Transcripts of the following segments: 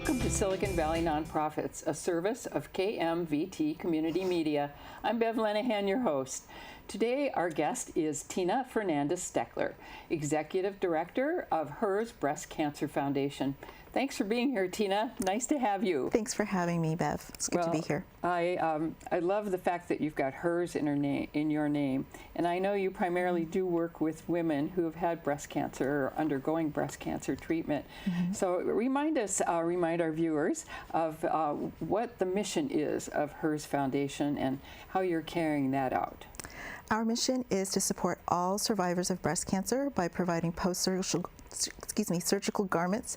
Welcome to Silicon Valley Nonprofits, a service of KMVT Community Media. I'm Bev Lenahan, your host. Today, our guest is Tina Fernandez Steckler, Executive Director of HERS Breast Cancer Foundation. Thanks for being here, Tina. Nice to have you. Thanks for having me, Bev. It's good to be here. I love the fact that you've got HERS in your name, and I know you primarily do work with women who have had breast cancer or undergoing breast cancer treatment. So remind our viewers of what the mission is of HERS Foundation and how you're carrying that out. Our mission is to support all survivors of breast cancer by providing surgical garments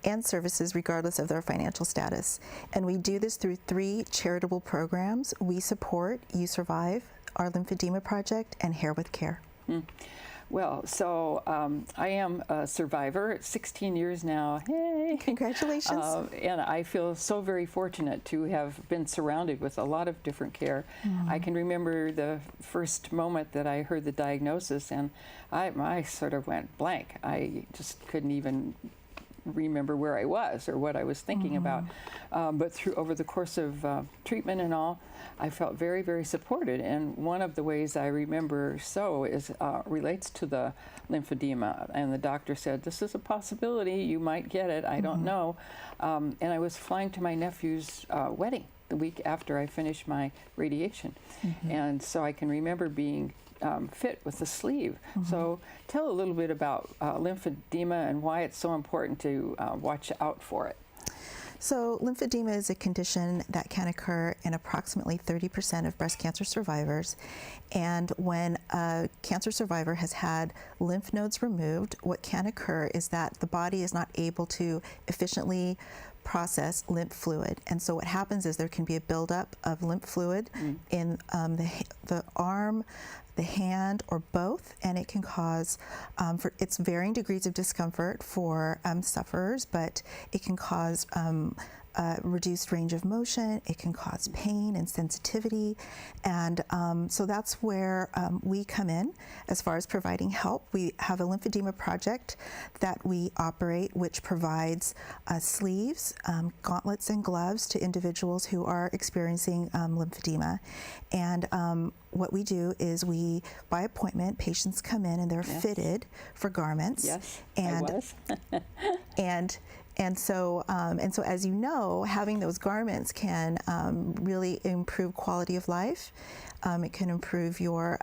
and services regardless of their financial status. And we do this through 3 charitable programs. We support You Survive, our Lymphedema project, and Hair with Care. Well, so I am a survivor, 16 years now. Hey! Congratulations. And I feel so very fortunate to have been surrounded with a lot of different care. I can remember the first moment that I heard the diagnosis, and I sort of went blank. I just couldn't even remember where I was or what I was thinking about. But over the course of treatment and all, I felt very, very supported. And one of the ways I remember is relates to the lymphedema. And the doctor said, this is a possibility, you might get it, I don't know. And I was flying to my nephew's wedding the week after I finished my radiation. And so I can remember being fit with the sleeve. So tell a little bit about lymphedema and why it's so important to watch out for it. So lymphedema is a condition that can occur in approximately 30% of breast cancer survivors. And when a cancer survivor has had lymph nodes removed, what can occur is that the body is not able to efficiently process lymph fluid. And so what happens is there can be a buildup of lymph fluid in the arm, the hand, or both, and it can cause, it's varying degrees of discomfort for sufferers, but it can cause reduced range of motion, it can cause pain and sensitivity, and so that's where we come in as far as providing help. We have a lymphedema project that we operate, which provides sleeves, gauntlets, and gloves to individuals who are experiencing lymphedema. And what we do is by appointment, patients come in and they're fitted for garments. Yes, and, I was. And so as you know, having those garments can really improve quality of life. It can improve your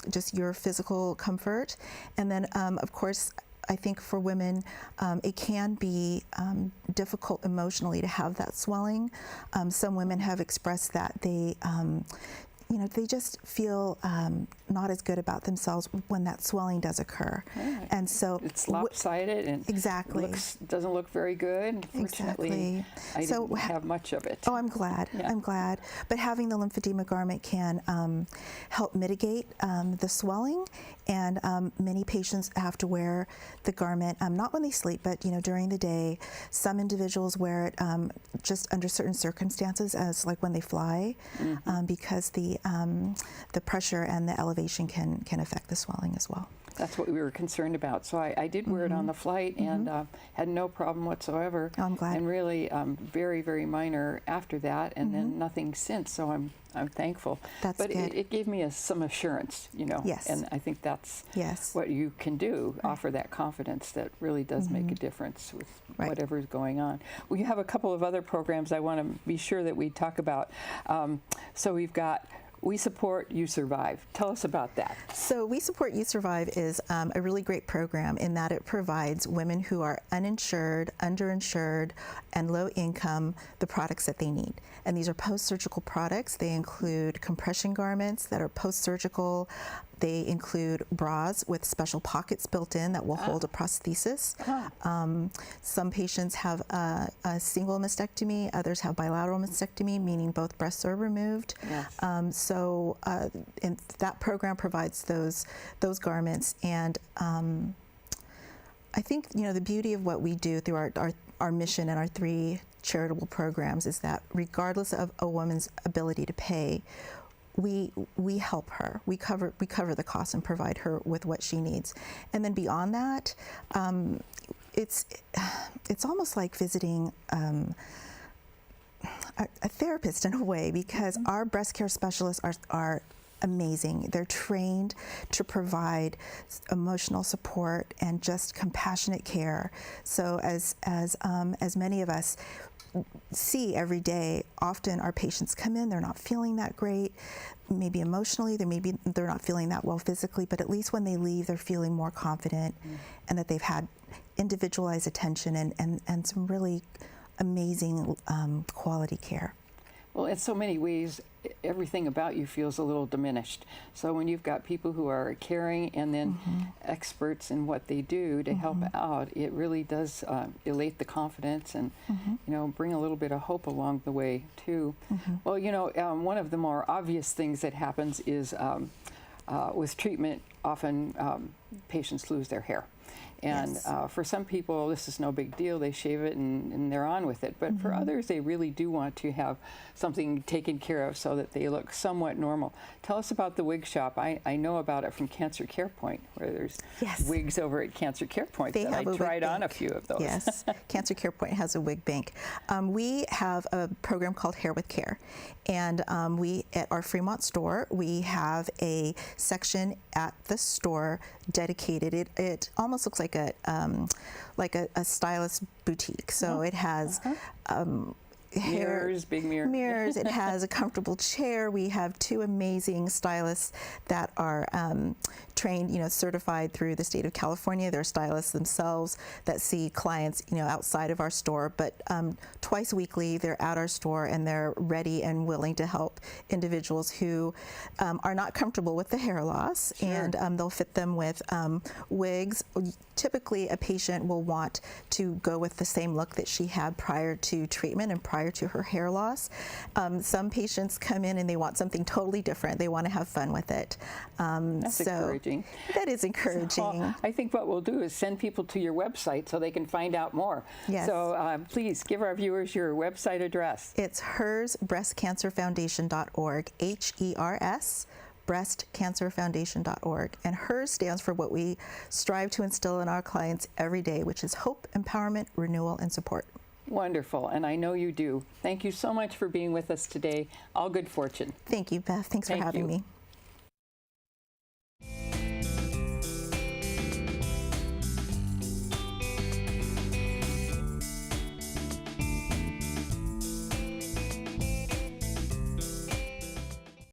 just your physical comfort. And then, of course, I think for women, it can be difficult emotionally to have that swelling. Some women have expressed that they just feel not as good about themselves when that swelling does occur. Right. And so it's lopsided and exactly doesn't look very good. Fortunately, I didn't have much of it. Oh, I'm glad. Yeah. I'm glad. But having the lymphedema garment can help mitigate the swelling, and many patients have to wear the garment not when they sleep, but during the day. Some individuals wear it just under certain circumstances, as like when they fly, because the pressure and the elevation can affect the swelling as well. That's what we were concerned about. So I did wear it on the flight and had no problem whatsoever. Oh, I'm glad. And really very, very minor after that, and then nothing since. So I'm thankful. That's but good. It gave me some assurance, Yes. And I think that's what you can do, offer that confidence that really does make a difference with whatever is going on. We have a couple of other programs I want to be sure that we talk about. So we've got We Support You Survive. Tell us about that. So We Support You Survive is a really great program in that it provides women who are uninsured, underinsured, and low income the products that they need. And these are post-surgical products. They include compression garments that are post-surgical. They include bras with special pockets built in that will hold a prosthesis. Some patients have a single mastectomy, others have bilateral mastectomy, meaning both breasts are removed. Yes. And that program provides those garments. And I think the beauty of what we do through our mission and our 3 charitable programs is that regardless of a woman's ability to pay, we help her. We cover the cost and provide her with what she needs. And then beyond that, it's almost like visiting a therapist in a way, because our breast care specialists are amazing. They're trained to provide emotional support and just compassionate care. So as many of us see every day, often our patients come in, they're not feeling that great, maybe emotionally, they're not feeling that well physically, but at least when they leave, they're feeling more confident and that they've had individualized attention and some really amazing quality care. Well, in so many ways, everything about you feels a little diminished. So when you've got people who are caring and then experts in what they do to help out, it really does elate the confidence and bring a little bit of hope along the way too. Well, one of the more obvious things that happens is with treatment, often patients lose their hair. And for some people, this is no big deal. They shave it and they're on with it. But for others, they really do want to have something taken care of so that they look somewhat normal. Tell us about the wig shop. I know about it from Cancer Care Point, where there's wigs over at Cancer Care Point. They have I tried on a few of those. Yes, Cancer Care Point has a wig bank. We have a program called Hair with Care. And we, at our Fremont store, we have a section at the store dedicated. It almost looks like a stylist boutique. So it has mirrors, big mirrors. It has a comfortable chair. We have two amazing stylists that are trained, certified through the state of California. They're stylists themselves that see clients, outside of our store. But twice weekly, they're at our store and they're ready and willing to help individuals who are not comfortable with the hair loss. Sure. And they'll fit them with wigs. Typically, a patient will want to go with the same look that she had prior to treatment and prior to her hair loss. Some patients come in and they want something totally different. They want to have fun with it. That's encouraging. That is encouraging. So, I think what we'll do is send people to your website so they can find out more. Yes. So please give our viewers your website address. It's hersbreastcancerfoundation.org, HERS. breastcancerfoundation.org. And HERS stands for what we strive to instill in our clients every day, which is hope, empowerment, renewal, and support. Wonderful, and I know you do. Thank you so much for being with us today. All good fortune. Thank you, Beth. Thanks for having me.